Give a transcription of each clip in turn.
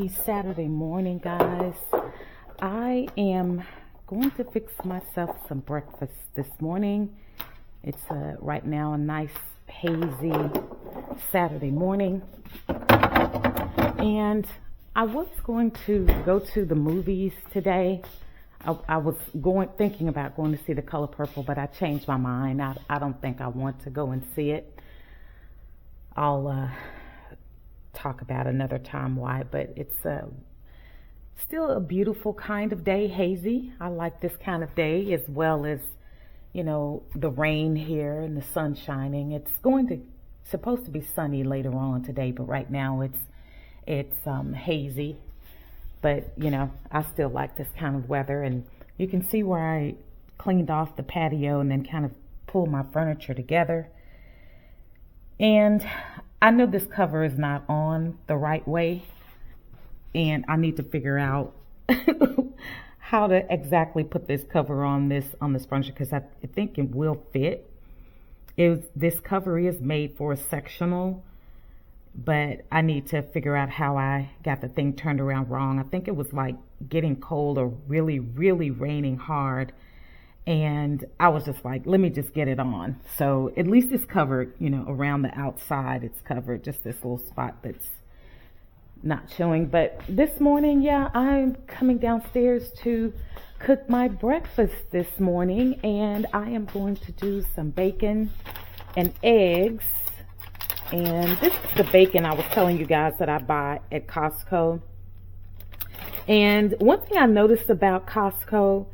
Saturday morning, guys. I am going to fix myself some breakfast this morning. It's right now a nice hazy Saturday morning, and I was going to go to the movies today. I was thinking about going to see The Color Purple, but I changed my mind. I don't think I want to go and see it. I'll talk about another time why, but it's still a beautiful kind of day, hazy. I like this kind of day, as well as, the rain here and the sun shining. It's supposed to be sunny later on today, but right now it's hazy. But I still like this kind of weather, and you can see where I cleaned off the patio and then kind of pulled my furniture together. And I know this cover is not on the right way, and I need to figure out how to exactly put this cover on this furniture, because I think it will fit. This cover is made for a sectional, but I need to figure out how I got the thing turned around wrong. I think it was like getting cold or really, really raining hard. And I was just like, let me just get it on. So at least it's covered, around the outside, it's covered, just this little spot that's not showing. But this morning, I'm coming downstairs to cook my breakfast this morning, and I am going to do some bacon and eggs. And this is the bacon I was telling you guys that I buy at Costco. And one thing I noticed about Costco,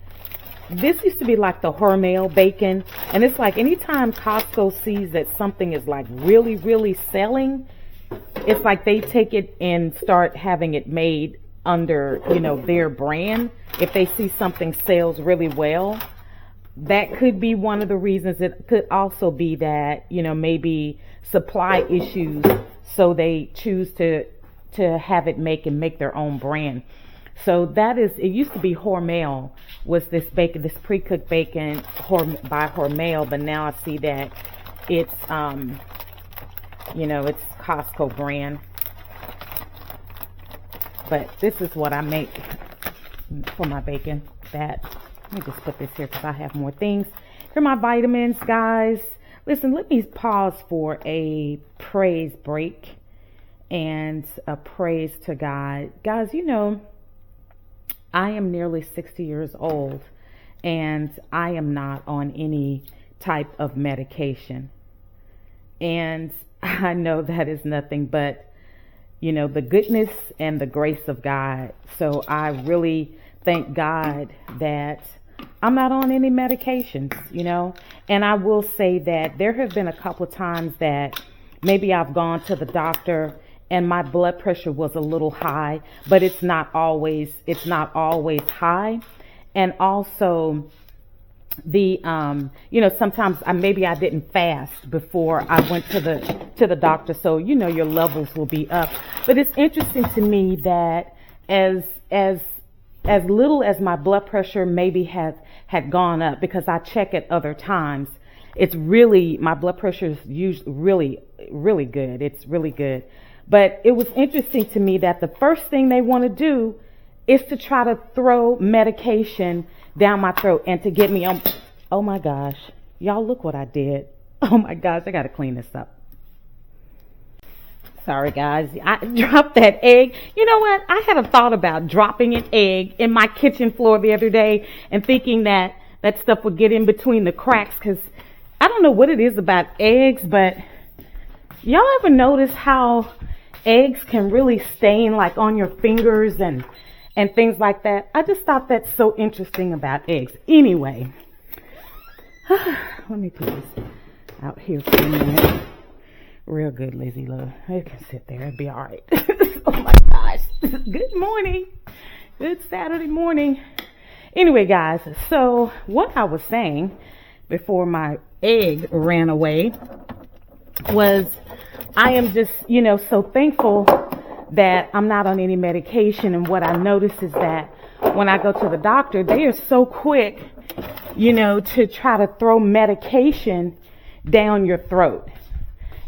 this used to be like the Hormel bacon, and it's like anytime Costco sees that something is like really, really selling, it's like they take it and start having it made under, their brand. If they see something sells really well, that could be one of the reasons. It could also be that, maybe supply issues, so they choose to have it make their own brand. So it used to be Hormel, was this bacon, this pre-cooked bacon by Hormel, but now I see that it's, it's Costco brand. But this is what I make for my bacon. Let me just put this here because I have more things. For my vitamins, guys, listen, let me pause for a praise break and a praise to God. Guys, I am nearly 60 years old, and I am not on any type of medication. And I know that is nothing but, the goodness and the grace of God. So I really thank God that I'm not on any medications, And I will say that there have been a couple of times that maybe I've gone to the doctor and my blood pressure was a little high, but it's not always high. And also sometimes maybe I didn't fast before I went to the doctor. So, your levels will be up. But it's interesting to me that as little as my blood pressure maybe had gone up, because I check at other times, my blood pressure is usually really, really good. It's really good. But it was interesting to me that the first thing they want to do is to try to throw medication down my throat and to get me on. Oh my gosh. Y'all, look what I did. Oh my gosh. I got to clean this up. Sorry, guys. I dropped that egg. You know what? I had a thought about dropping an egg in my kitchen floor the other day and thinking that stuff would get in between the cracks, because I don't know what it is about eggs, but y'all ever notice how eggs can really stain like on your fingers and things like that? I just thought that's so interesting about eggs. Anyway, let me put this out here for a minute. Real good, Lizzie Love. It can sit there. It'll be all right. Oh my gosh. Good morning. Good Saturday morning. Anyway, guys, so what I was saying before my egg ran away was I am just, so thankful that I'm not on any medication. And what I notice is that when I go to the doctor, they are so quick, to try to throw medication down your throat.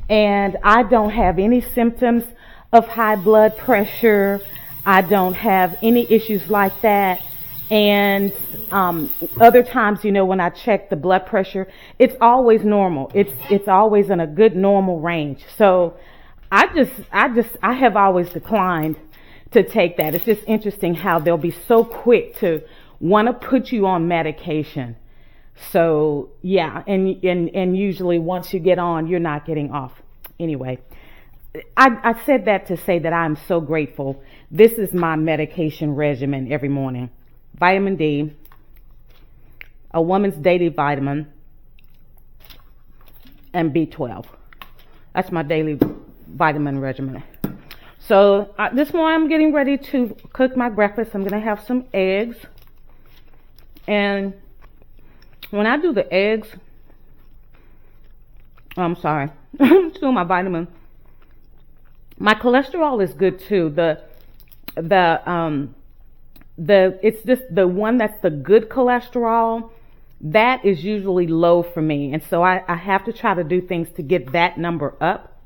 And I don't have any symptoms of high blood pressure. I don't have any issues like that. And other times, when I check the blood pressure, it's always normal. It's always in a good normal range. So I have always declined to take that. It's just interesting how they'll be so quick to want to put you on medication. So yeah, and usually once you get on, you're not getting off. Anyway, I said that to say that I'm so grateful. This is my medication regimen every morning. Vitamin D, a woman's daily vitamin, and B12. That's my daily vitamin regimen. So this morning I'm getting ready to cook my breakfast. I'm going to have some eggs. And when I do the eggs, I'm sorry, still my vitamin. My cholesterol is good too. It's just the one that's the good cholesterol, that is usually low for me. And so I have to try to do things to get that number up.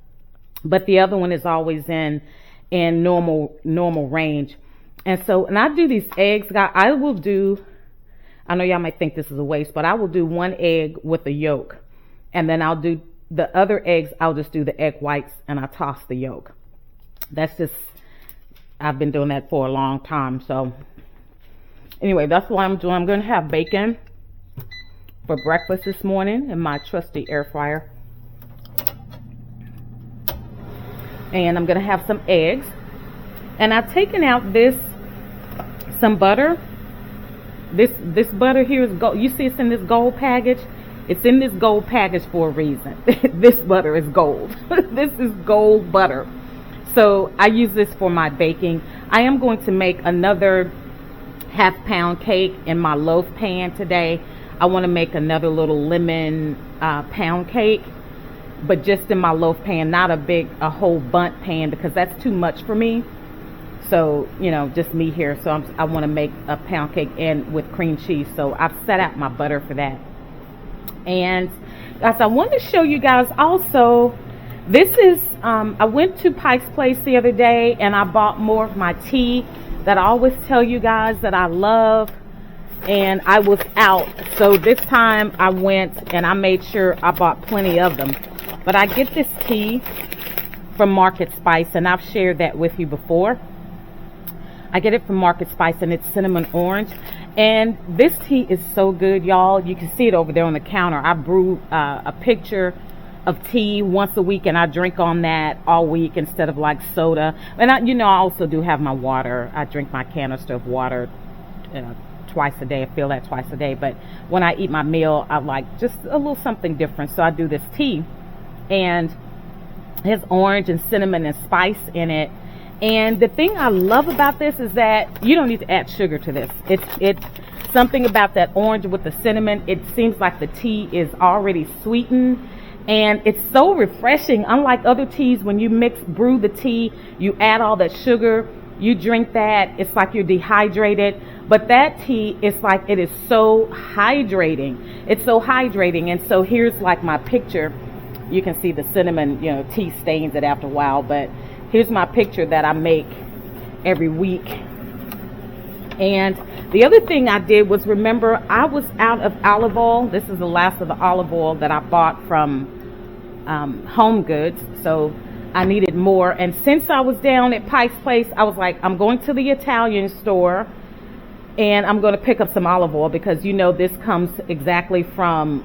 But the other one is always in normal range. And so, and I do these eggs, guys, I know y'all might think this is a waste, but I will do one egg with the yolk. And then I'll do the other eggs, I'll just do the egg whites and I toss the yolk. I've been doing that for a long time. So anyway, that's what I'm doing. I'm going to have bacon for breakfast this morning in my trusty air fryer. And I'm going to have some eggs. And I've taken out some butter. This butter here is gold. You see it's in this gold package? It's in this gold package for a reason. This butter is gold. This is gold butter. So I use this for my baking. I am going to make another half-pound cake in my loaf pan today. I want to make another little lemon pound cake, but just in my loaf pan, not a whole bundt pan, because that's too much for me. So, just me here. So I want to make a pound cake and with cream cheese. So I've set out my butter for that. And guys, I want to show you guys also, this is, I went to Pike's Place the other day and I bought more of my tea that I always tell you guys that I love. And I was out. So this time I went and I made sure I bought plenty of them. But I get this tea from Market Spice, and I've shared that with you before. I get it from Market Spice, and it's cinnamon orange. And this tea is so good, y'all. You can see it over there on the counter. I brew a pitcher of tea once a week, and I drink on that all week instead of like soda. And I also do have my water. I drink my canister of water twice a day. I feel that twice a day. But when I eat my meal, I like just a little something different. So I do this tea, and it has orange and cinnamon and spice in it. And the thing I love about this is that you don't need to add sugar to this. It's something about that orange with the cinnamon. It seems like the tea is already sweetened, and it's so refreshing. Unlike other teas, when you brew the tea, you add all that sugar, you drink that, it's like you're dehydrated. But that tea, it's like it is so hydrating. It's so hydrating. And so here's like my picture. You can see the cinnamon, tea stains it after a while, but here's my picture that I make every week. And the other thing I did was, remember, I was out of olive oil. This is the last of the olive oil that I bought from Home Goods. So I needed more. And since I was down at Pike's Place, I was like, I'm going to the Italian store and I'm going to pick up some olive oil, because this comes exactly from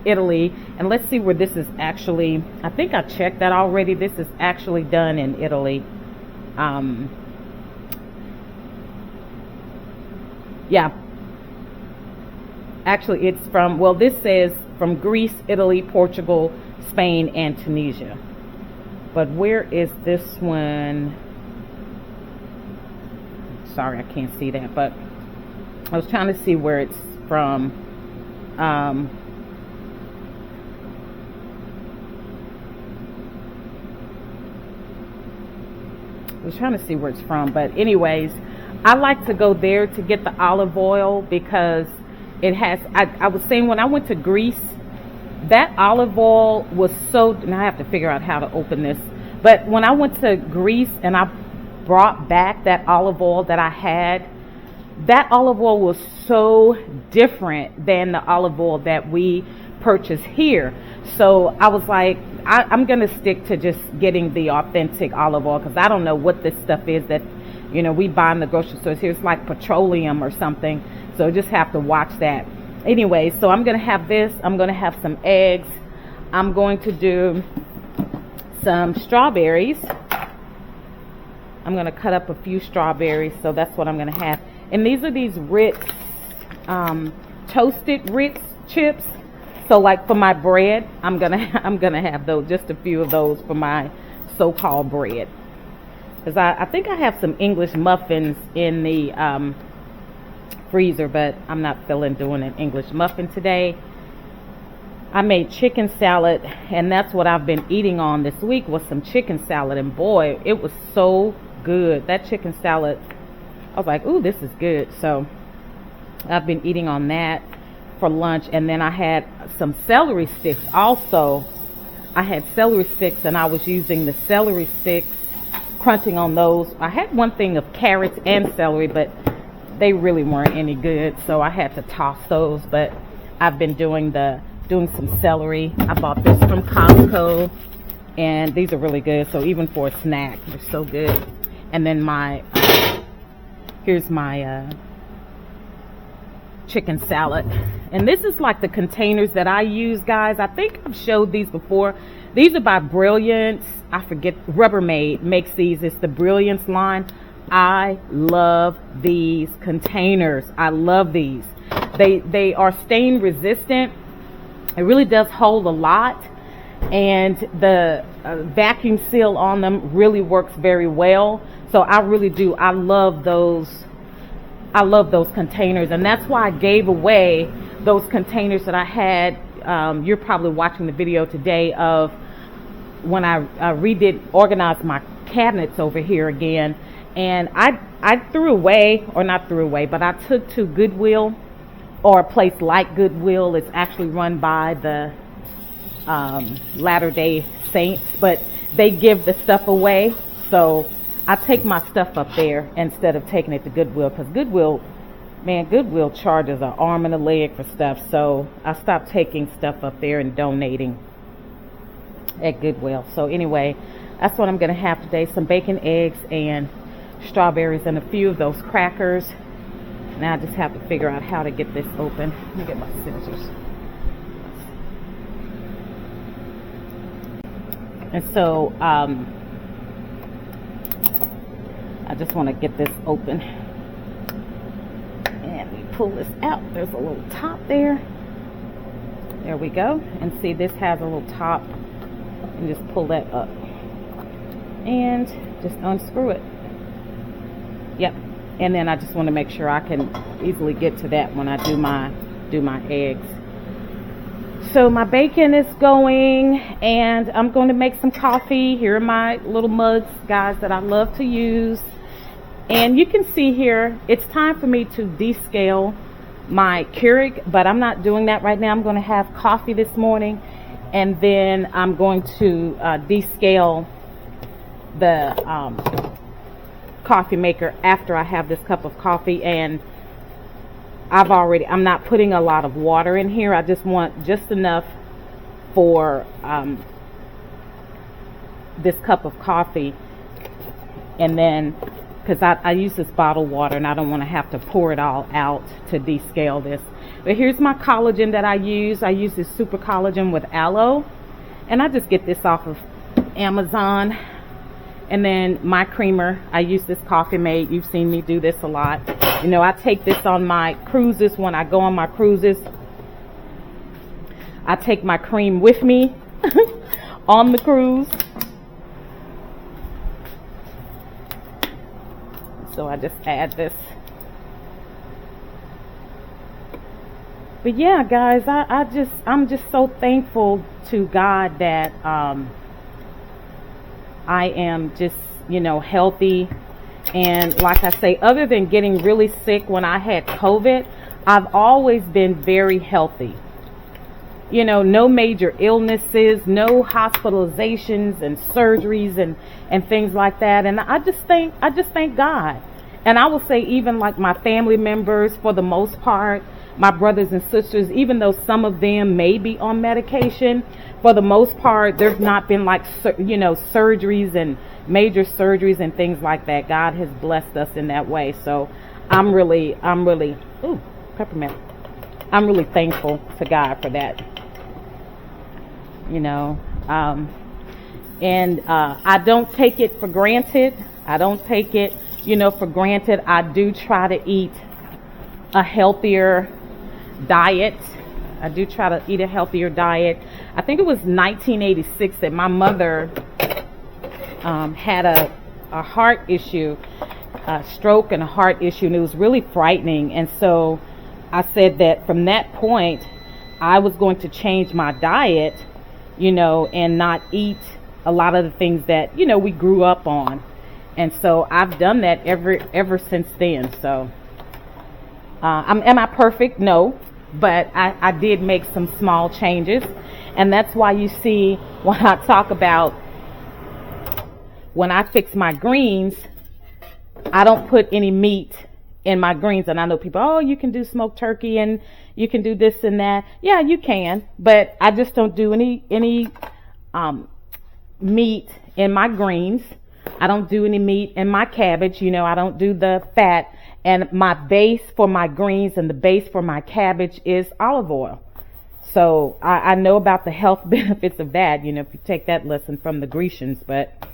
Italy. And let's see where this is actually. I think I checked that already. This is actually done in Italy. Yeah, actually it's from, well, this says from Greece, Italy, Portugal, Spain, and Tunisia. But where is this one? Sorry, I can't see that, but I was trying to see where it's from. I was trying to see where it's from, but anyways, I like to go there to get the olive oil, because it has, I was saying, when I went to Greece, that olive oil was so, and I have to figure out how to open this, but when I went to Greece and I brought back that olive oil that I had. That olive oil was so different than the olive oil that we purchase here. So I was like, I'm going to stick to just getting the authentic olive oil, because I don't know what this stuff is that, you know, we buy in the grocery stores here. It's like petroleum or something. So just have to watch that. Anyway, so I'm going to have this. I'm going to have some eggs. I'm going to do some strawberries. I'm going to cut up a few strawberries. So that's what I'm going to have. And these are these Ritz, toasted Ritz chips. So like for my bread, I'm gonna have those, just a few of those for my so-called bread. Because I think I have some English muffins in the freezer, but I'm not feeling doing an English muffin today. I made chicken salad, and that's what I've been eating on this week, was some chicken salad. And boy, it was so good. That chicken salad, I was like, ooh, this is good. So I've been eating on that for lunch. And then I had some celery sticks also. I had celery sticks, and I was using the celery sticks, crunching on those. I had one thing of carrots and celery, but they really weren't any good, so I had to toss those. But I've been doing some celery. I bought this from Costco, and these are really good. So even for a snack, they're so good. And then here's my chicken salad. And this is like the containers that I use, guys. I think I've showed these before. These are by Brilliance. I forget, Rubbermaid makes these. It's the Brilliance line. I love these containers. I love these. They are stain resistant. It really does hold a lot. And the vacuum seal on them really works very well. So I really do. I love those containers, and that's why I gave away those containers that I had. You're probably watching the video today of when I organized my cabinets over here again, and I threw away, or not threw away, but I took to Goodwill, or a place like Goodwill. It's actually run by the Latter-day Saints, but they give the stuff away. So I take my stuff up there instead of taking it to Goodwill, because Goodwill charges an arm and a leg for stuff. So I stopped taking stuff up there and donating at Goodwill. So anyway, that's what I'm going to have today. Some bacon, eggs, and strawberries, and a few of those crackers. Now I just have to figure out how to get this open. Let me get my scissors. And so I just want to get this open, and we pull this out. There's a little top there. There we go. And see, this has a little top, and just pull that up and just unscrew it. Yep. And then I just want to make sure I can easily get to that when I do my eggs. So my bacon is going, and I'm going to make some coffee. Here are my little mugs, guys, that I love to use. And you can see here, it's time for me to descale my Keurig, but I'm not doing that right now. I'm going to have coffee this morning, and then I'm going to descale the coffee maker after I have this cup of coffee. And I'm not putting a lot of water in here. I just want just enough for this cup of coffee. And then, because I use this bottled water, and I don't want to have to pour it all out to descale this. But here's my collagen that I use. I use this super collagen with aloe, and I just get this off of Amazon. And then my creamer, I use this Coffee Mate. You've seen me do this a lot. You know, I take this on my cruises. When I go on my cruises, I take my cream with me on the cruise. So I just add this. But yeah, guys, I'm just so thankful to God that I am just, you know, healthy. And like I say, other than getting really sick when I had COVID, I've always been very healthy. no major illnesses, no hospitalizations and surgeries and things like that. And I just thank God. And I will say, even like my family members, for the most part, my brothers and sisters, even though some of them may be on medication, for the most part, there's not been like, surgeries and major surgeries and things like that. God has blessed us in that way. So I'm really, ooh, peppermint. I'm really thankful to God for that. And I don't take it for granted. I don't take it, for granted. I do try to eat a healthier diet. I do try to eat a healthier diet. I think it was 1986 that my mother had a heart issue, a stroke and a heart issue, and it was really frightening. And so I said that from that point, I was going to change my diet, and not eat a lot of the things that, we grew up on. And so I've done that ever since then. So am I perfect? No. But I did make some small changes. And that's why you see when I talk about when I fix my greens, I don't put any meat in my greens. And I know people, oh, you can do smoked turkey and you can do this and that. Yeah, you can. But I just don't do any meat in my greens. I don't do any meat in my cabbage. I don't do the fat. And my base for my greens and the base for my cabbage is olive oil. So I know about the health benefits of that, if you take that lesson from the Grecians. But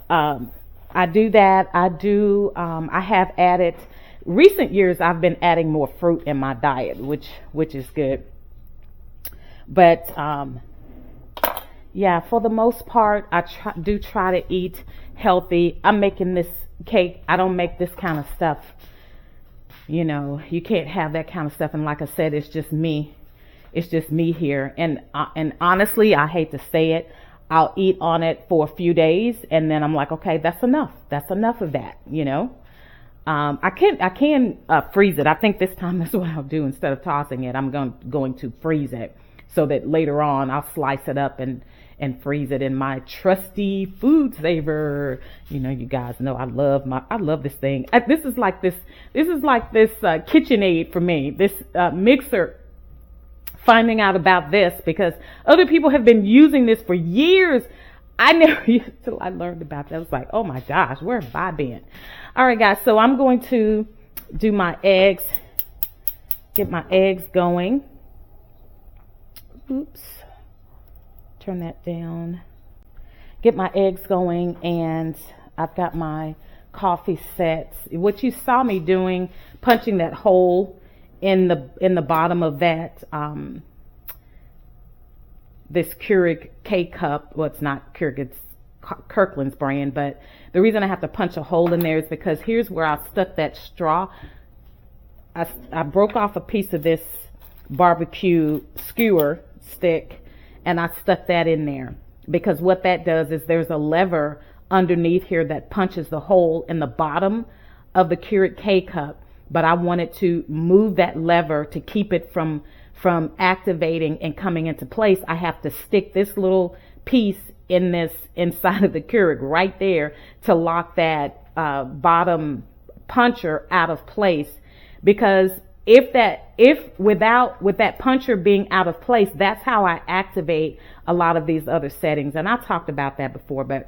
I do that. I have added, recent years I've been adding more fruit in my diet, which is good. But yeah, for the most part, I do try to eat healthy. I'm making this cake. I don't make this kind of stuff. You can't have that kind of stuff. And like I said, it's just me. It's just me here. And honestly, I hate to say it, I'll eat on it for a few days and then I'm like, okay, that's enough. That's enough of that, I can freeze it. I think this time that's what I'll do. Instead of tossing it, I'm going to freeze it so that later on I'll slice it up and freeze it in my trusty food saver. You guys know I love this thing. This is like this KitchenAid for me. This mixer. Finding out about this because other people have been using this for years. I never used till I learned about that. I was like, oh my gosh, where have I been? All right, guys. So I'm going to do my eggs. Get my eggs going. Oops. Turn that down. Get my eggs going, and I've got my coffee set. What you saw me doing, punching that hole in the bottom of that this Keurig K-Cup. Well, it's not Keurig, it's Kirkland's brand, but the reason I have to punch a hole in there is because here's where I stuck that straw. I broke off a piece of this barbecue skewer stick and I stuck that in there because what that does is there's a lever underneath here that punches the hole in the bottom of the Keurig K-Cup. But I wanted to move that lever to keep it from activating and coming into place. I have to stick this little piece inside of the Keurig right there to lock that bottom puncher out of place. Because with that puncher being out of place, that's how I activate a lot of these other settings. And I talked about that before, but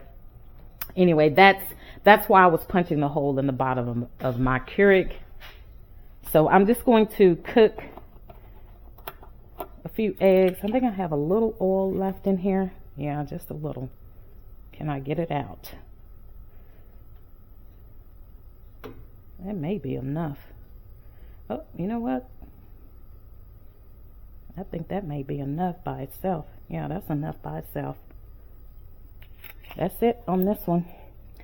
anyway, that's why I was punching the hole in the bottom of my Keurig. So I'm just going to cook a few eggs. I think I have a little oil left in here. Yeah, just a little. Can I get it out? That may be enough. Oh, you know what? I think that may be enough by itself. Yeah, that's enough by itself. That's it on this one.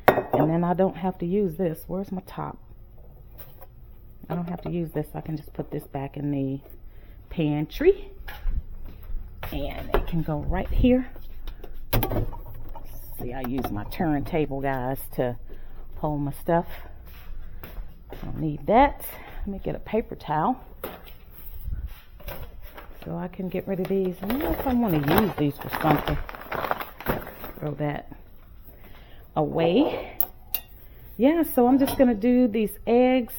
And then I don't have to use this. Where's my top? I don't have to use this. I can just put this back in the pantry. And it can go right here. See, I use my turntable, guys, to hold my stuff. I don't need that. Let me get a paper towel. So I can get rid of these. I don't know if I want to use these for something. Throw that away. Yeah, so I'm just going to do these eggs.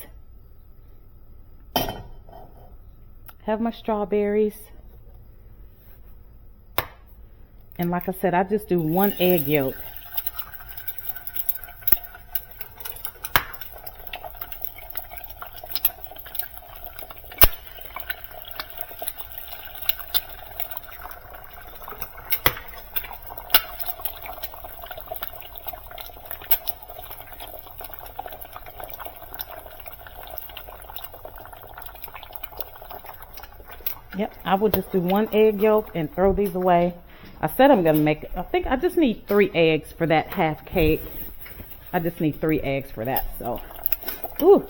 Have my strawberries. And like I said, I just do 1 egg yolk. Yep, I will just do 1 egg yolk and throw these away. I said I'm going to make, I think I just need 3 eggs for that half cake. I just need 3 eggs for that, so. Ooh.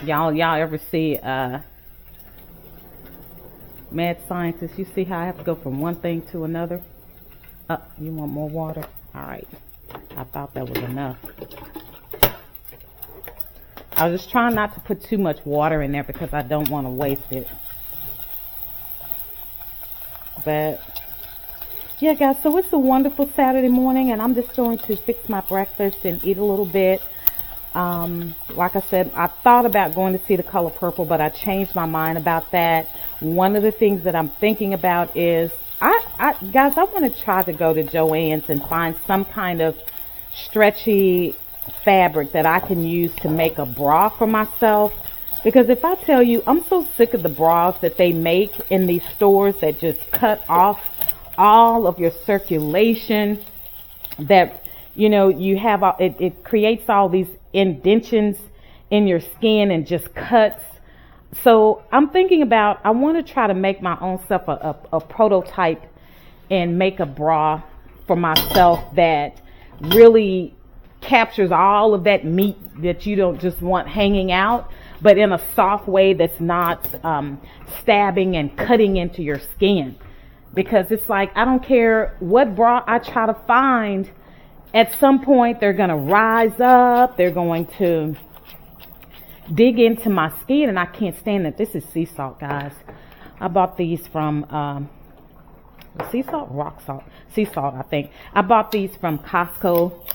Y'all ever see Mad Scientist? You see how I have to go from one thing to another? You want more water? All right. I thought that was enough. I was just trying not to put too much water in there because I don't want to waste it. But yeah, guys, so it's a wonderful Saturday morning, and I'm just going to fix my breakfast and eat a little bit. Like I said, I thought about going to see The Color Purple, but I changed my mind about that. One of the things that I'm thinking about is, guys, I want to try to go to Joann's and find some kind of stretchy fabric that I can use to make a bra for myself. Because if I tell you, I'm so sick of the bras that they make in these stores that just cut off all of your circulation, that, you know, you have, it creates all these indentions in your skin and just cuts. So I'm thinking about, I want to try to make my own self a prototype and make a bra for myself that really captures all of that meat that you don't just want hanging out, but in a soft way that's not stabbing and cutting into your skin. Because it's like, I don't care what bra I try to find, at some point they're going to rise up, they're going to dig into my skin, and I can't stand it. This is sea salt, guys. I bought these from sea salt, rock salt, sea salt, I think. I bought these from Costco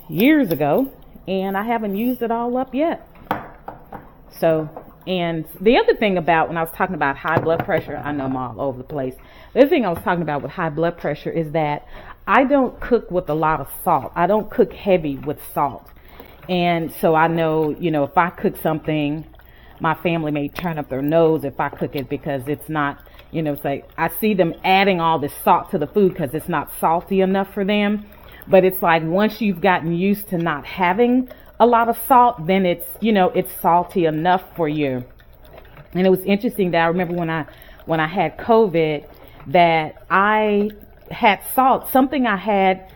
years ago, and I haven't used it all up yet. So, and the other thing about when I was talking about high blood pressure, I know I'm all over the place. The other thing I was talking about with high blood pressure is that I don't cook with a lot of salt. I don't cook heavy with salt. And so I know, you know, if I cook something, my family may turn up their nose if I cook it because it's not, you know, it's like I see them adding all this salt to the food because it's not salty enough for them. But it's like once you've gotten used to not having a lot of salt, then it's, you know, it's salty enough for you. And it was interesting that I remember when I had COVID that I had salt, something I had,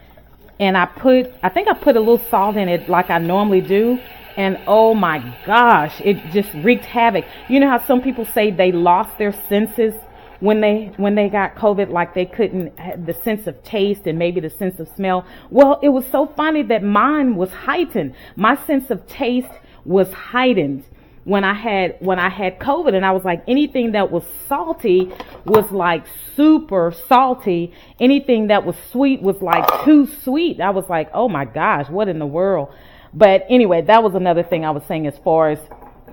and I think I put a little salt in it like I normally do. And oh my gosh, it just wreaked havoc. You know how some people say they lost their senses when they got COVID, like they couldn't have the sense of taste and maybe the sense of smell. Well, it was so funny that mine was heightened. My sense of taste was heightened when I had COVID, and I was like, anything that was salty was like super salty. Anything that was sweet was like too sweet. I was like, oh my gosh, what in the world? But anyway, that was another thing I was saying as far as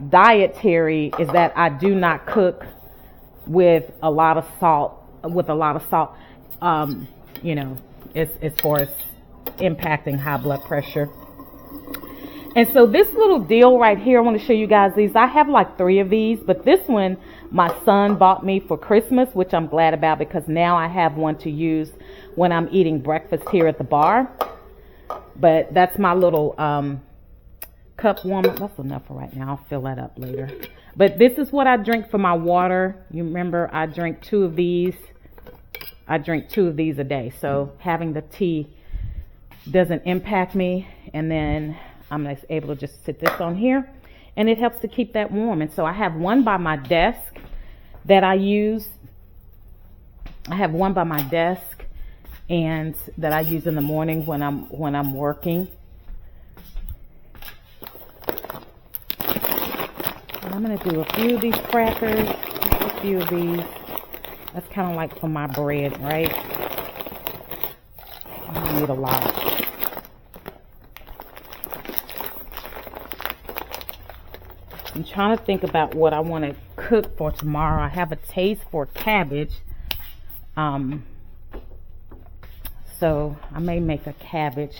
dietary, is that I do not cook with a lot of salt, you know, as far as impacting high blood pressure. And so this little deal right here, I want to show you guys these. I have like 3 of these, but this one my son bought me for Christmas, which I'm glad about because now I have one to use when I'm eating breakfast here at the bar. But that's my little cup warmer. That's enough for right now. I'll fill that up later. But this is what I drink for my water. You remember I drink 2 of these. I drink 2 of these a day. So having the tea doesn't impact me. And then I'm able to just sit this on here, and it helps to keep that warm. And so I have one by my desk that I use. I have one by my desk, and that I use in the morning when I'm working. And I'm going to do a few of these crackers, a few of these. That's kind of like for my bread, right? I don't need a lot. I'm trying to think about what I want to cook for tomorrow. I have a taste for cabbage. So I may make a cabbage.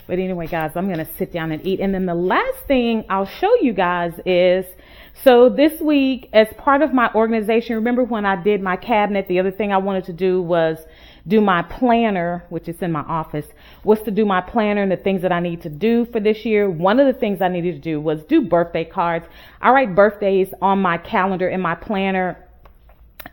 But anyway, guys, I'm going to sit down and eat. And then the last thing I'll show you guys is, so this week, as part of my organization, remember when I did my cabinet, the other thing I wanted to do was do my planner, which is in my office, was to do my planner and the things that I need to do for this year. One of the things I needed to do was do birthday cards. I write birthdays on my calendar in my planner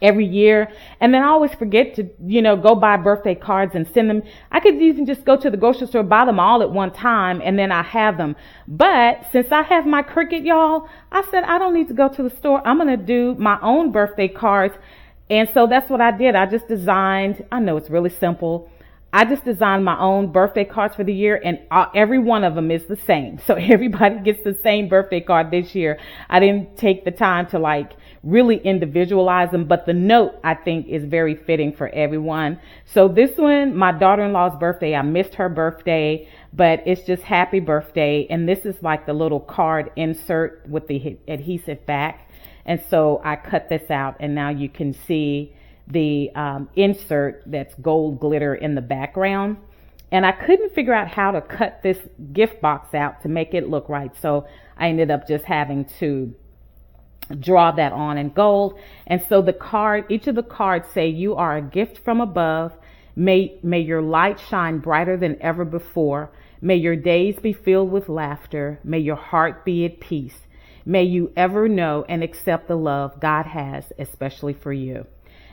every year, and then I always forget to, go buy birthday cards and send them. I could even just go to the grocery store, buy them all at one time, and then I have them. But since I have my Cricut, y'all, I said I don't need to go to the store. I'm going to do my own birthday cards. And so that's what I did. I just designed, I know it's really simple. I just designed my own birthday cards for the year, and every one of them is the same. So everybody gets the same birthday card this year. I didn't take the time to really individualize them, but the note I think is very fitting for everyone. So this one, my daughter-in-law's birthday, I missed her birthday, but it's just happy birthday. And this is like the little card insert with the adhesive back. And so I cut this out, and now you can see the insert that's gold glitter in the background. And I couldn't figure out how to cut this gift box out to make it look right. So I ended up just having to draw that on in gold. And so each of the cards say, "You are a gift from above. May your light shine brighter than ever before. May your days be filled with laughter. May your heart be at peace. May you ever know and accept the love God has, especially for you."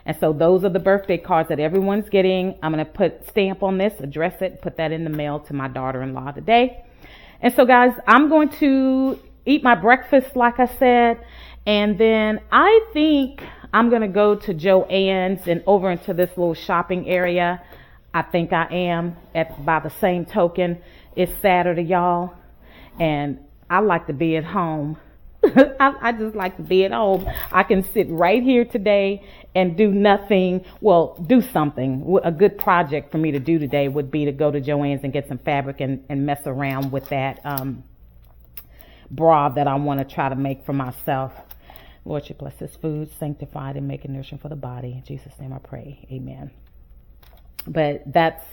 And so those are the birthday cards that everyone's getting. I'm going to stamp on this, address it, put that in the mail to my daughter-in-law today. And so, guys, I'm going to eat my breakfast, like I said, and then I think I'm going to go to Joann's and over into this little shopping area. I think I am. By the same token, it's Saturday, y'all, and I like to be at home. I just like to be at home. I can sit right here today and do nothing. Well, do something. A good project for me to do today would be to go to Joann's and get some fabric and mess around with that bra that I want to try to make for myself. Lord, you bless this food, sanctified and make it nourishing for the body. In Jesus' name I pray. Amen. But that's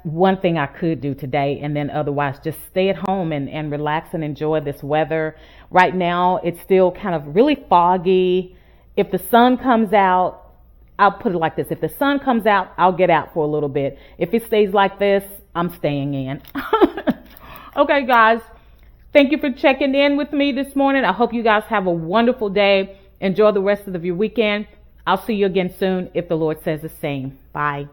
one thing I could do today, and then otherwise just stay at home and relax and enjoy this weather. Right now, it's still kind of really foggy. If the sun comes out, I'll put it like this. If the sun comes out, I'll get out for a little bit. If it stays like this, I'm staying in. Okay, guys, thank you for checking in with me this morning. I hope you guys have a wonderful day. Enjoy the rest of your weekend. I'll see you again soon if the Lord says the same. Bye.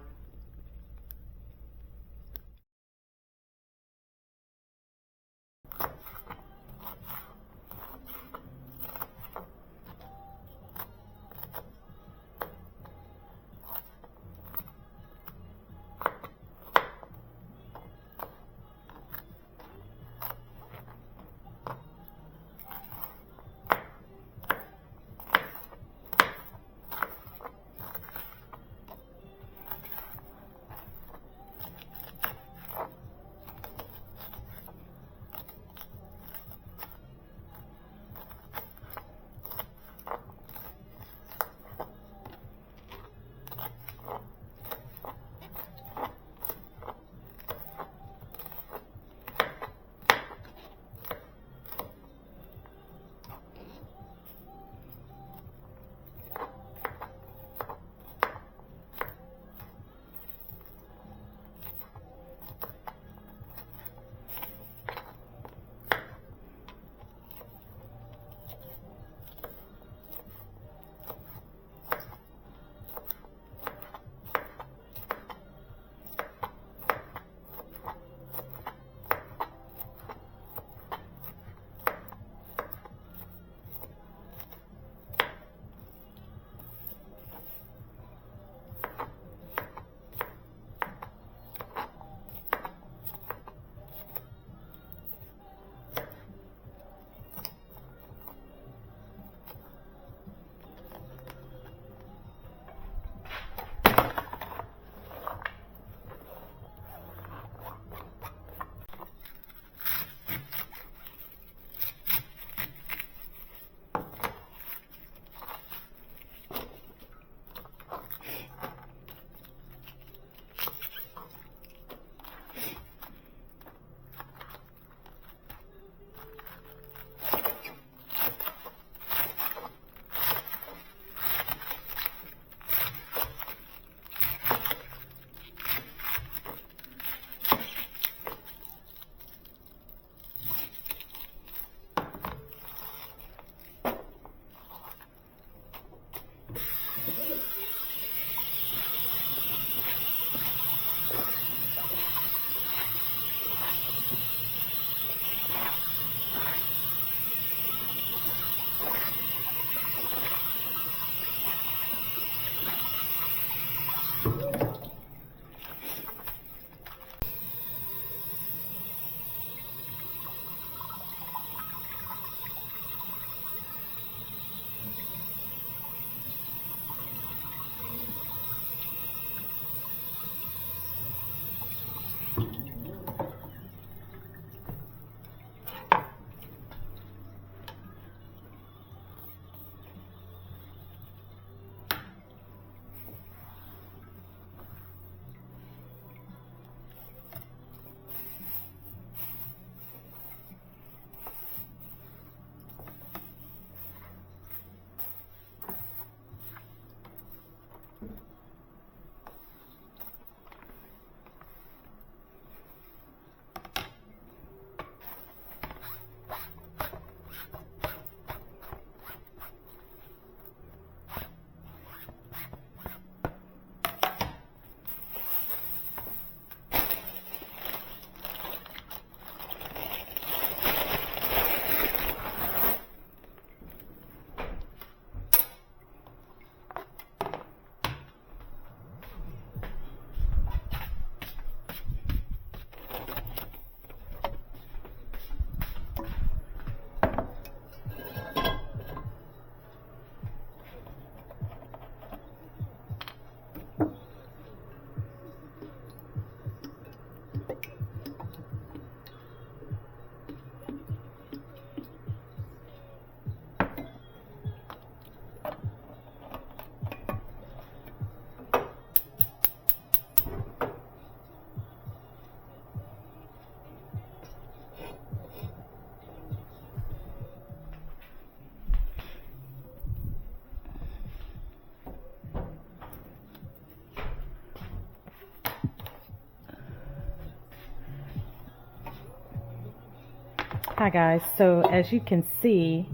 Hi guys, so as you can see,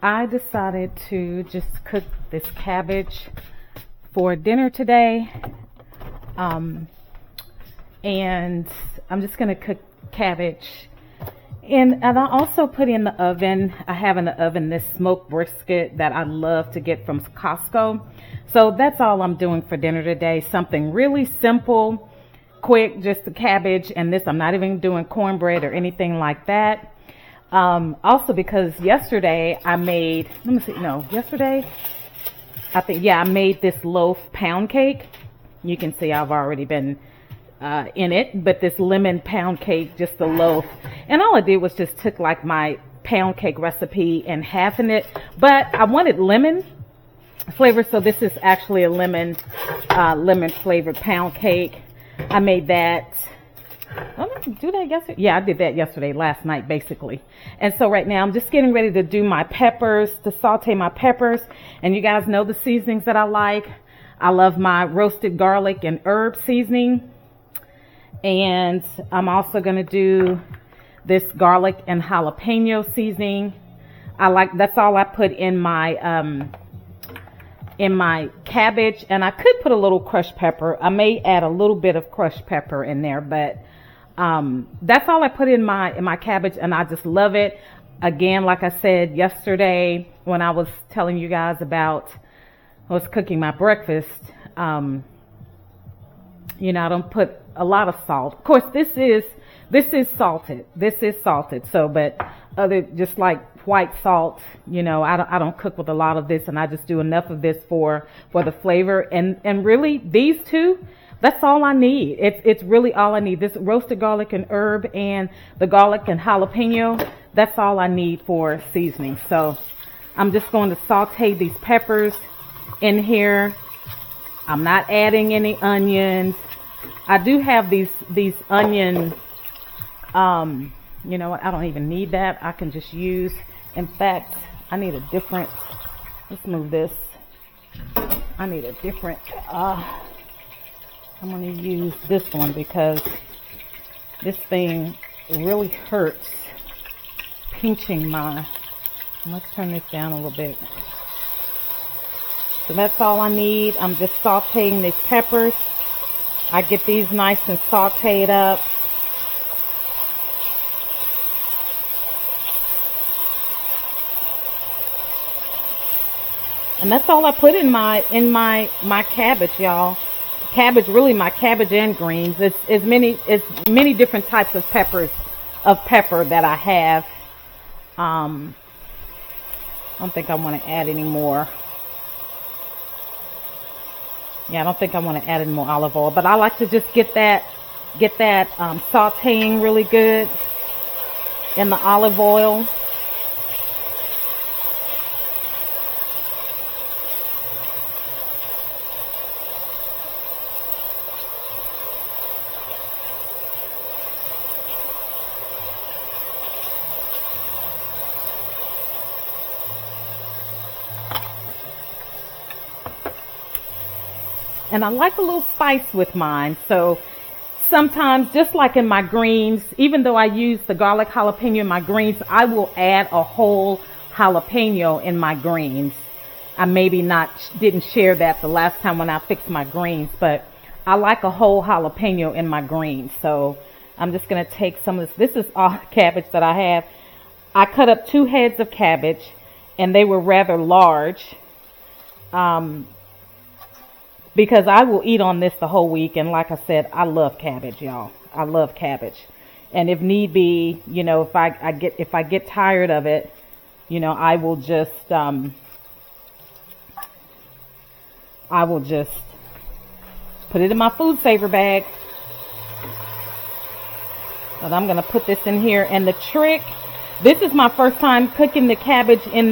I decided to just cook this cabbage for dinner today. And I'm just going to cook cabbage. And I also put in the oven, I have in the oven this smoked brisket that I love to get from Costco. So that's all I'm doing for dinner today. Something really simple, quick, just the cabbage and this. I'm not even doing cornbread or anything like that. Also because yesterday I made, I made this loaf pound cake. You can see I've already been in it, but this lemon pound cake, just the loaf. And all I did was just took like my pound cake recipe and halving it, but I wanted lemon flavor. So this is actually a lemon flavored pound cake. I made that. I didn't do that yesterday. Yeah, I did that yesterday, last night, basically. And so right now I'm just getting ready to do my peppers, to saute my peppers. And you guys know the seasonings that I like. I love my roasted garlic and herb seasoning. And I'm also going to do this garlic and jalapeno seasoning. That's all I put in my cabbage. And I could put a little crushed pepper. I may add a little bit of crushed pepper in there, but that's all I put in my cabbage, and I just love it. Again, like I said yesterday when I was telling you guys about I was cooking my breakfast, I don't put a lot of salt. Of course, this is salted. This is salted. So, but just like white salt, I don't cook with a lot of this, and I just do enough of this for the flavor. And really, these two, that's all I need. It's really all I need. This roasted garlic and herb and the garlic and jalapeno, that's all I need for seasoning. So I'm just going to saute these peppers in here. I'm not adding any onions. I do have these onion, you know what, I don't even need that. I can just use, in fact, I need a different, let's move this. I need a different, I'm going to use this one because this thing really hurts pinching let's turn this down a little bit. So that's all I need. I'm just sauteing these peppers. I get these nice and sauteed up. And that's all I put in my cabbage, y'all. Cabbage, really my cabbage and greens. It's many different types of pepper that I have. I don't think I want to add any more. Yeah, I don't think I want to add any more olive oil, but I like to just get that sauteing really good in the olive oil. And I like a little spice with mine. So sometimes, just like in my greens, even though I use the garlic jalapeno in my greens, I will add a whole jalapeno in my greens. I maybe didn't share that the last time when I fixed my greens, but I like a whole jalapeno in my greens. So I'm just going to take some of this. This is all cabbage that I have. I cut up 2 heads of cabbage, and they were rather large. Because I will eat on this the whole week. And like I said, I love cabbage, y'all. I love cabbage. And if need be, if I get tired of it, I will just put it in my food saver bag. But I'm going to put this in here. And the trick, this is my first time cooking the cabbage in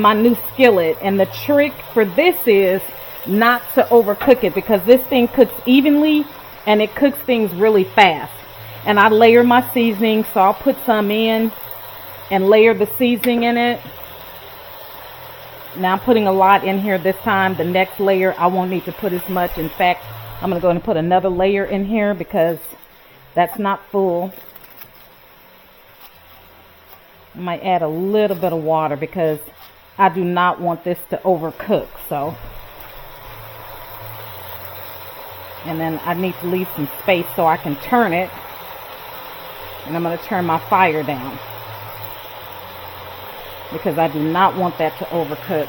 my new skillet. And the trick for this is not to overcook it, because this thing cooks evenly and it cooks things really fast. And I layer my seasoning, so I'll put some in and layer the seasoning in it. Now I'm putting a lot in here this time. The next layer I won't need to put as much. In fact, I'm going to go and put another layer in here because that's not full. I might add a little bit of water because I do not want this to overcook. So, and then I need to leave some space so I can turn it. And I'm going to turn my fire down because I do not want that to overcook.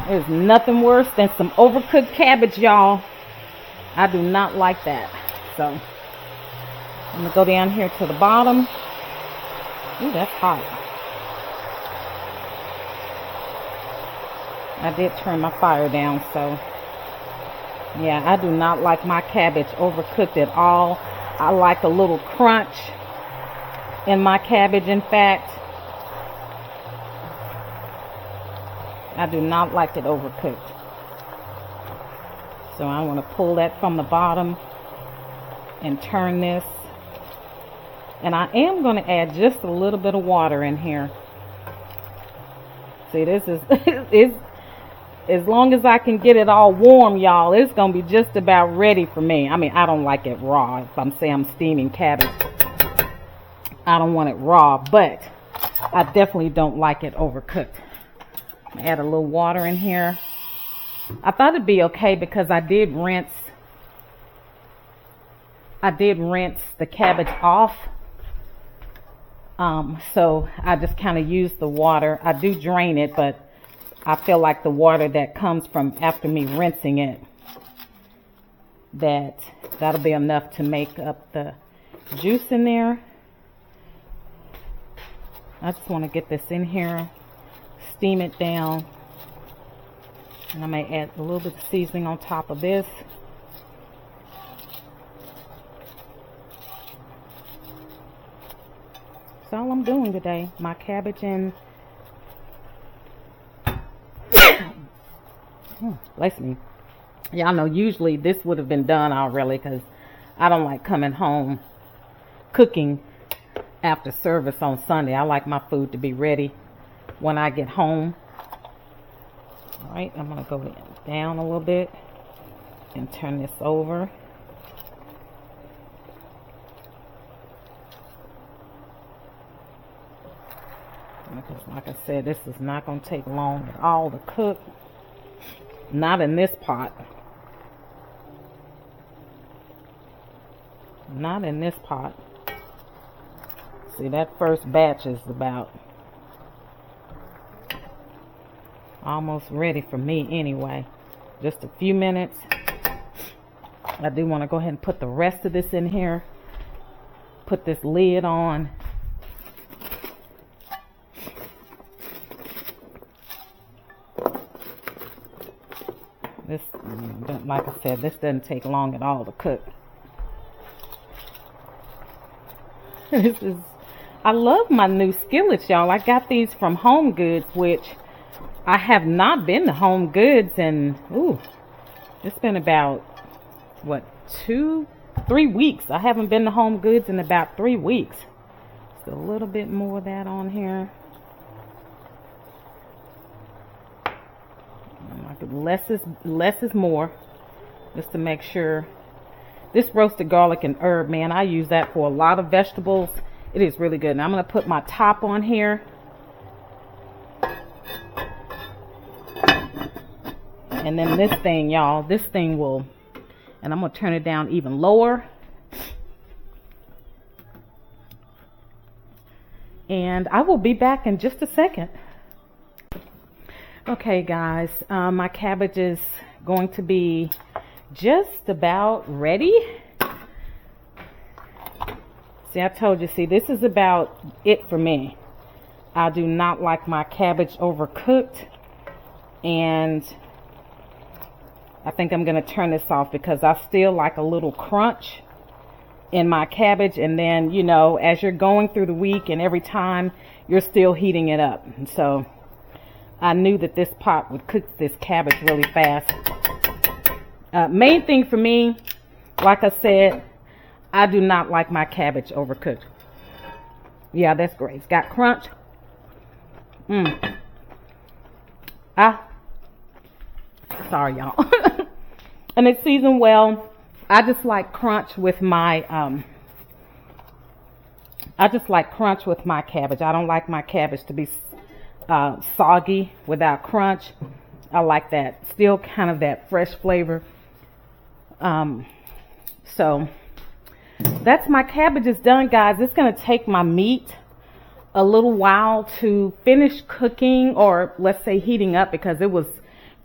There's nothing worse than some overcooked cabbage, y'all. I do not like that. So I'm going to go down here to the bottom. Ooh, that's hot. I did turn my fire down, so yeah, I do not like my cabbage overcooked at all. I like a little crunch in my cabbage. In fact, I do not like it overcooked. So I want to pull that from the bottom and turn this. And I am going to add just a little bit of water in here. See, this is as long as I can get it all warm, y'all, it's going to be just about ready for me. I mean, I don't like it raw. If I'm saying I'm steaming cabbage, I don't want it raw, but I definitely don't like it overcooked. Add a little water in here. I thought it'd be okay because I did rinse the cabbage off. So I just kind of used the water. I do drain it, but I feel like the water that comes from after me rinsing it, that'll be enough to make up the juice in there. I just want to get this in here, steam it down, and I may add a little bit of seasoning on top of this. That's all I'm doing today. My cabbage and bless me. Y'all know usually this would have been done already because I don't like coming home cooking after service on Sunday. I like my food to be ready when I get home. All right, I'm going to go down a little bit and turn this over. Because like I said, this is not going to take long at all to cook. Not in this pot. Not in this pot. See, that first batch is about almost ready for me anyway. Just a few minutes. I do want to go ahead and put the rest of this in here. Put this lid on. This, like I said, this doesn't take long at all to cook. I love my new skillets, y'all. I got these from Home Goods, which I have not been to Home Goods in, it's been about, what, 2-3 weeks. I haven't been to Home Goods in about 3 weeks. Just a little bit more of that on here. Less is more, just to make sure. This roasted garlic and herb, man, I use that for a lot of vegetables. It is really good. And I'm going to put my top on here. And then this thing, y'all, this thing will, and I'm going to turn it down even lower. And I will be back in just a second. Okay, guys, my cabbage is going to be just about ready. See, I told you, see, this is about it for me. I do not like my cabbage overcooked, and I think I'm going to turn this off because I still like a little crunch in my cabbage. And then, you know, as you're going through the week and every time, you're still heating it up. And so I knew that this pot would cook this cabbage really fast. Main thing for me, like I said, I do not like my cabbage overcooked. Yeah, that's great. It's got crunch. Sorry, y'all. And it's seasoned well. I just like crunch with my I just like crunch with my cabbage. I don't like my cabbage to be soggy without crunch. I like that, still kind of that fresh flavor. So that's my cabbage is done, guys. It's going to take my meat a little while to finish cooking, or let's say heating up, because it was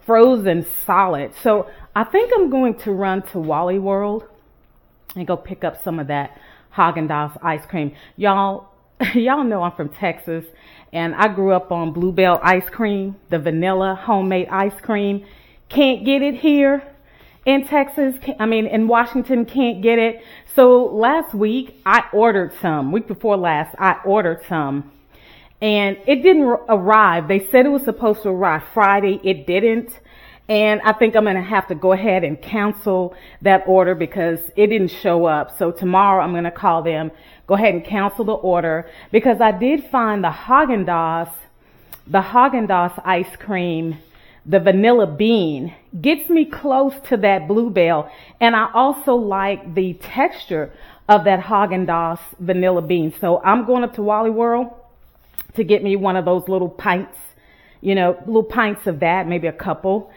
frozen solid. So I think I'm going to run to Wally World and go pick up some of that Haagen-Dazs ice cream. Y'all know I'm from Texas, and I grew up on Bluebell ice cream, the vanilla homemade ice cream. Can't get it here in Texas. In Washington, can't get it. So last week I ordered some. Week before last, I ordered some, and it didn't arrive. They said it was supposed to arrive Friday. It didn't. And I think I'm going to have to go ahead and cancel that order because it didn't show up. So tomorrow I'm going to call them, go ahead and cancel the order, because I did find the Haagen-Dazs ice cream, the vanilla bean, gets me close to that Bluebell. And I also like the texture of that Haagen-Dazs vanilla bean. So I'm going up to Wally World to get me one of those little pints, little pints of that, maybe a couple.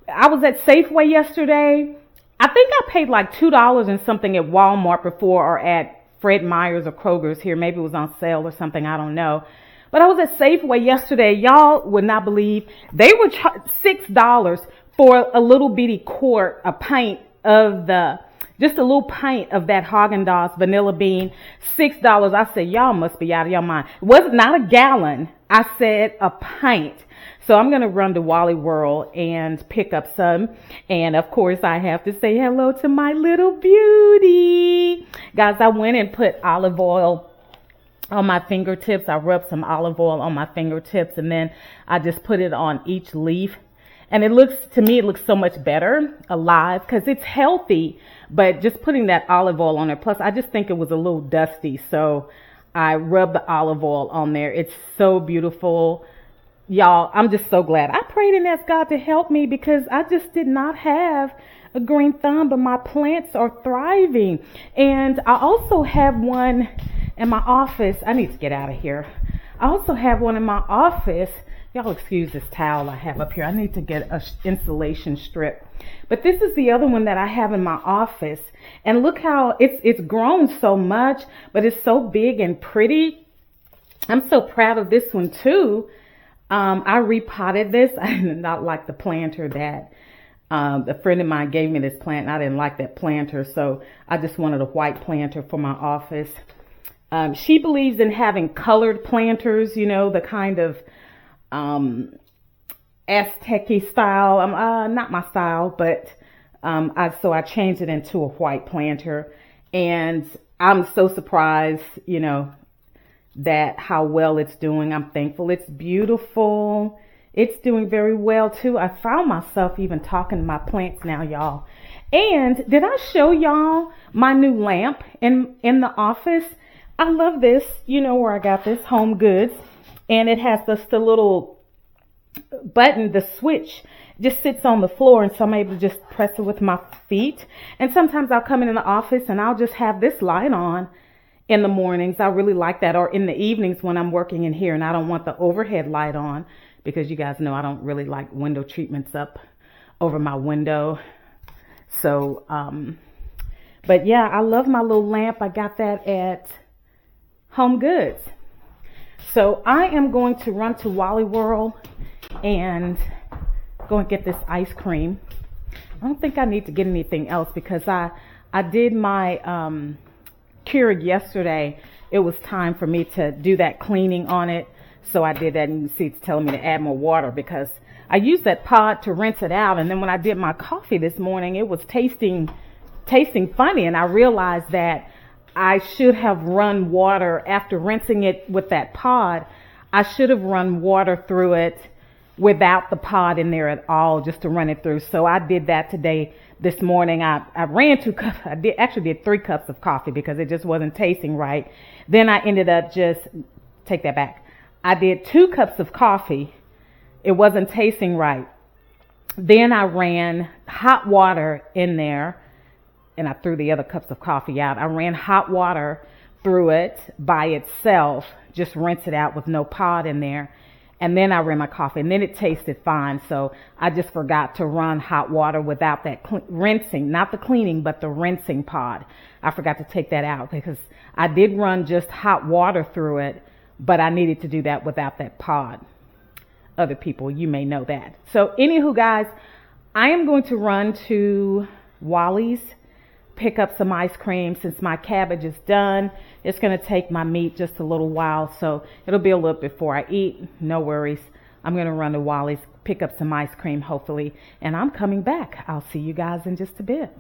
I was at Safeway yesterday. I think I paid like $2 and something at Walmart before, or at Fred Meyer's or Kroger's here. Maybe it was on sale or something. I don't know. But I was at Safeway yesterday. Y'all would not believe they were $6 for a little bitty quart, just a little pint of that Haagen-Dazs vanilla bean. $6. I said, y'all must be out of your mind. It was not a gallon. I said a pint. So I'm going to run to Wally World and pick up some. And of course, I have to say hello to my little beauty. Guys, I went and put olive oil on my fingertips. I rubbed some olive oil on my fingertips, and then I just put it on each leaf. And it looks so much better alive because it's healthy, but just putting that olive oil on there. Plus, I just think it was a little dusty. So I rubbed the olive oil on there. It's so beautiful. Y'all, I'm just so glad. I prayed and asked God to help me because I just did not have a green thumb, but my plants are thriving. And I also have one in my office. I need to get out of here. I also have one in my office. Y'all excuse this towel I have up here. I need to get an insulation strip. But this is the other one that I have in my office. And look how it's grown so much, but it's so big and pretty. I'm so proud of this one too. I repotted this. I did not like the planter that a friend of mine gave me this plant, and I didn't like that planter, so I just wanted a white planter for my office. She believes in having colored planters, the kind of Aztec-y style. Not my style, but so I changed it into a white planter, and I'm so surprised, that how well it's doing. I'm thankful. It's beautiful. It's doing very well too. I found myself even talking to my plants now, y'all. And did I show y'all my new lamp in the office? I love this. You know where I got this, Home Goods. And it has the little button, the switch just sits on the floor, and so I'm able to just press it with my feet. And sometimes I'll come in the office and I'll just have this light on in the mornings. I really like that. Or in the evenings when I'm working in here and I don't want the overhead light on, because you guys know I don't really like window treatments up over my window. So, but yeah, I love my little lamp. I got that at Home Goods. So I am going to run to Wally World and go and get this ice cream. I don't think I need to get anything else because I did my Keurig yesterday. It was time for me to do that cleaning on it. So I did that, and you can see it's telling me to add more water because I used that pod to rinse it out. And then when I did my coffee this morning, it was tasting funny. And I realized that I should have run water after rinsing it with that pod. I should have run water through it without the pod in there at all, just to run it through. So I did that today. This morning, I ran 2 cups. I did 3 cups of coffee because it just wasn't tasting right. Then I ended up take that back. I did 2 cups of coffee. It wasn't tasting right. Then I ran hot water in there, and I threw the other cups of coffee out. I ran hot water through it by itself, just rinse it out with no pod in there. And then I ran my coffee, and then it tasted fine. So I just forgot to run hot water without that rinsing, not the cleaning, but the rinsing pod. I forgot to take that out because I did run just hot water through it, but I needed to do that without that pod. Other people, you may know that. So anywho, guys, I am going to run to Wally's, pick up some ice cream since my cabbage is done. It's going to take my meat just a little while, so it'll be a little before I eat. No worries. I'm going to run to Wally's, pick up some ice cream, hopefully, and I'm coming back. I'll see you guys in just a bit.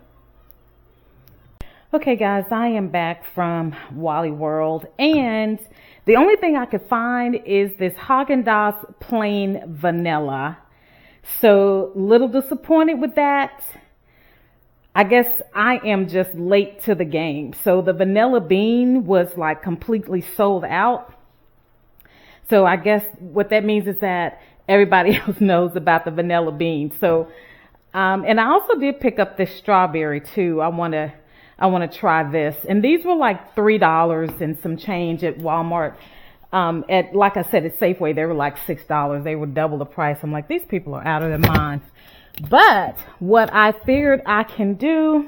Okay, guys, I am back from Wally World, and the only thing I could find is this Haagen-Dazs plain vanilla. So, little disappointed with that. I guess I am just late to the game. So the vanilla bean was like completely sold out. So I guess what that means is that everybody else knows about the vanilla bean. So, and I also did pick up this strawberry too. I want to try this. And these were like $3 and some change at Walmart. Like I said, at Safeway, they were like $6. They were double the price. I'm like, these people are out of their minds. But what I figured I can do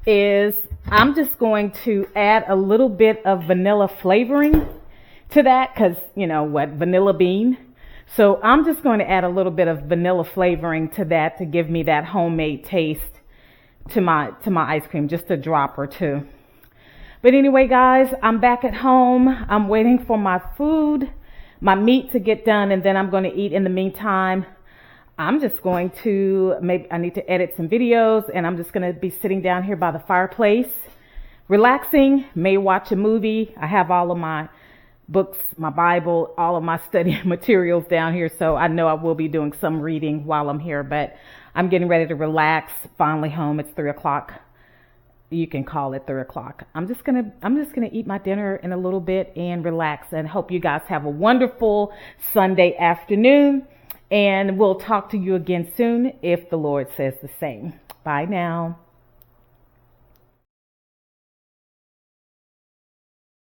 is I'm just going to add a little bit of vanilla flavoring to that because, you know what, vanilla bean. So I'm just going to add a little bit of vanilla flavoring to that to give me that homemade taste to my ice cream, just a drop or two. But anyway, guys, I'm back at home. I'm waiting for my food, my meat to get done, and then I'm going to eat. In the meantime, I'm just going to, maybe I need to edit some videos, and I'm just going to be sitting down here by the fireplace, relaxing, may watch a movie. I have all of my books, my Bible, all of my study materials down here, so I know I will be doing some reading while I'm here, but I'm getting ready to relax. Finally home. It's 3 o'clock. You can call it 3 o'clock. I'm just gonna eat my dinner in a little bit and relax, and hope you guys have a wonderful Sunday afternoon. And we'll talk to you again soon if the Lord says the same. Bye now.